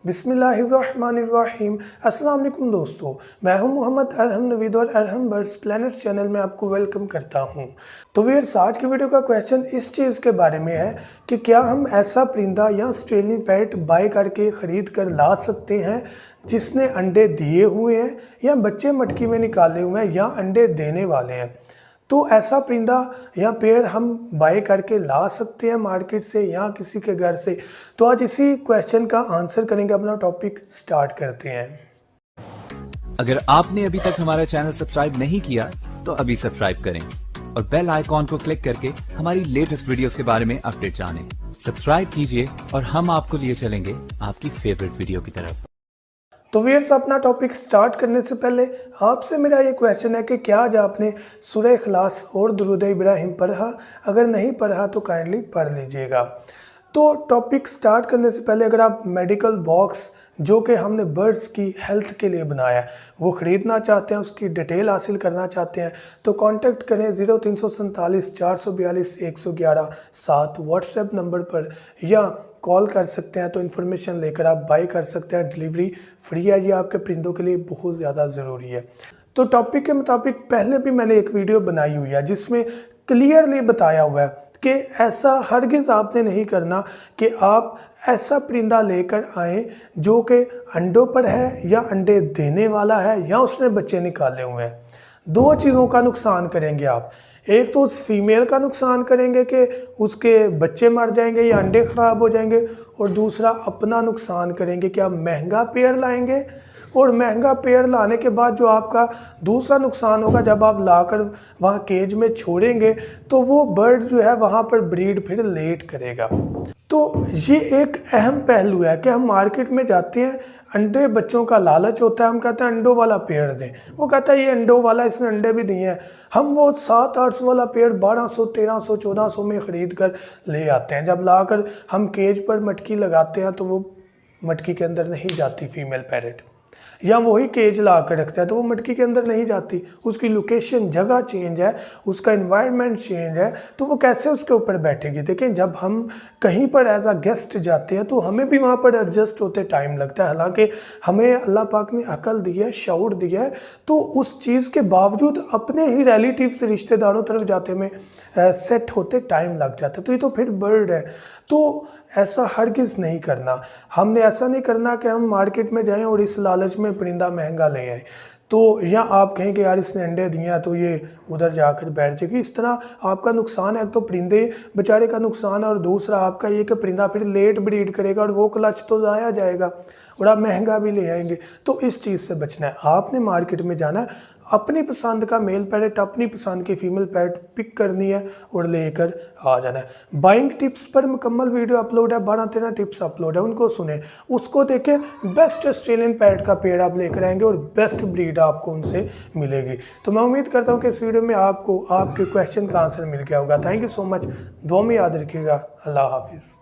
बिस्मिल्लाहिर्रहमानिर्रहीम। अस्सलाम वालेकुम दोस्तों, मैं हूं मोहम्मद अरहम नवीद और अरहम बर्ड्स प्लैनेट चैनल में आपको वेलकम करता हूं। तो व्यूअर्स, आज की वीडियो का क्वेश्चन इस चीज़ के बारे में है कि क्या हम ऐसा परिंदा या ऑस्ट्रेलियन पैरट बाय करके ख़रीद कर ला सकते हैं जिसने अंडे दिए हुए हैं या बच्चे मटकी में निकाले हुए हैं या अंडे देने वाले हैं। तो ऐसा परिंदा या पेड़ हम बाय करके ला सकते हैं मार्केट से या किसी के घर से। तो आज इसी क्वेश्चन का आंसर करेंगे, अपना टॉपिक स्टार्ट करते हैं। अगर आपने अभी तक हमारा चैनल सब्सक्राइब नहीं किया तो अभी सब्सक्राइब करें और बेल आइकॉन को क्लिक करके हमारी लेटेस्ट वीडियोस के बारे में अपडेट जानें। सब्सक्राइब कीजिए और हम आपको लिए चलेंगे आपकी फेवरेट वीडियो की तरफ। तो व्यूअर्स, अपना टॉपिक स्टार्ट करने से पहले आपसे मेरा ये क्वेश्चन है कि क्या आज आपने सूरह इखलास और दुरूद इब्राहिम पढ़ा? अगर नहीं पढ़ा तो काइंडली पढ़ लीजिएगा। तो टॉपिक स्टार्ट करने से पहले अगर आप मेडिकल बॉक्स जो कि हमने बर्ड्स की हेल्थ के लिए बनाया है वो ख़रीदना चाहते हैं, उसकी डिटेल हासिल करना चाहते हैं तो कांटेक्ट करें 0347 442 111 7 व्हाट्सएप नंबर पर, या कॉल कर सकते हैं। तो इन्फॉर्मेशन लेकर आप बाय कर सकते हैं। डिलीवरी फ्री है, ये आपके परिंदों के लिए बहुत ज़्यादा ज़रूरी है। तो टॉपिक के मुताबिक पहले भी मैंने एक वीडियो बनाई हुई है जिसमें क्लियरली बताया हुआ है कि ऐसा हरगिज़ आपने नहीं करना कि आप ऐसा परिंदा लेकर आएँ जो कि अंडों पर है या अंडे देने वाला है या उसने बच्चे निकाले हुए हैं। दो चीज़ों का नुकसान करेंगे आप। एक तो उस फीमेल का नुकसान करेंगे कि उसके बच्चे मर जाएंगे या अंडे ख़राब हो जाएंगे, और दूसरा अपना नुकसान करेंगे कि आप महंगा पेड़ लाएंगे और महंगा पेड़ लाने के बाद जो आपका दूसरा नुकसान होगा, जब आप लाकर वहाँ केज में छोड़ेंगे तो वो बर्ड जो है वहाँ पर ब्रीड फिर लेट करेगा। तो ये एक अहम पहलू है कि हम मार्केट में जाते हैं, अंडे बच्चों का लालच होता है, हम कहते हैं अंडों वाला पेड़ दें, वो कहता है ये अंडों वाला, इसने अंडे भी दिए हैं। हम वो 700-800 वाला पेड़ 1200, 1300, 1400 में ख़रीद कर ले आते हैं। जब लाकर हम केज पर मटकी लगाते हैं तो वो मटकी के अंदर नहीं जाती फीमेल पैरेट, या वही केज ला कर रखते हैं तो वो मटकी के अंदर नहीं जाती। उसकी लोकेशन, जगह चेंज है, उसका एनवायरनमेंट चेंज है, तो वो कैसे उसके ऊपर बैठेगी। देखें, जब हम कहीं पर एज अ गेस्ट जाते हैं तो हमें भी वहाँ पर एडजस्ट होते टाइम लगता है। हालांकि हमें अल्लाह पाक ने अकल दी है, शऊर दिया है, तो उस चीज़ के बावजूद अपने ही रिलेटिव से, रिश्तेदारों तरफ जाते में सेट होते टाइम लग जाता है। तो ये तो फिर बर्ड है। तो ऐसा हरगिज़ नहीं करना। हमने ऐसा नहीं करना कि हम मार्केट में जाएं और इस लालच में परिंदा महंगा ले आए, तो या आप कहें कि यार इसने अंडे दिए हैं तो ये उधर जाकर बैठ जाएगी। इस तरह आपका नुकसान है, तो परिंदे बेचारे का नुकसान है, और दूसरा आपका ये कि परिंदा फिर लेट ब्रीड करेगा और वो क्लच तो ज़ाया जाएगा और आप महंगा भी ले आएंगे। तो इस चीज़ से बचना है। आपने मार्केट में जाना है, अपनी पसंद का मेल पैरेट, अपनी पसंद की फीमेल पैरेट पिक करनी है और लेकर आ जाना है। बाइंग टिप्स पर मुकम्मल वीडियो अपलोड है, 12-13 टिप्स अपलोड है, उनको सुने, उसको देखें। बेस्ट ऑस्ट्रेलियन पैरेट का पेड़ आप लेकर आएंगे और बेस्ट ब्रीड आपको उनसे मिलेगी। तो मैं उम्मीद करता हूँ कि इस वीडियो में आपको आपके क्वेश्चन का आंसर मिल गया होगा। Thank you so much. दुआ में याद रखिएगा। अल्लाह हाफिज़।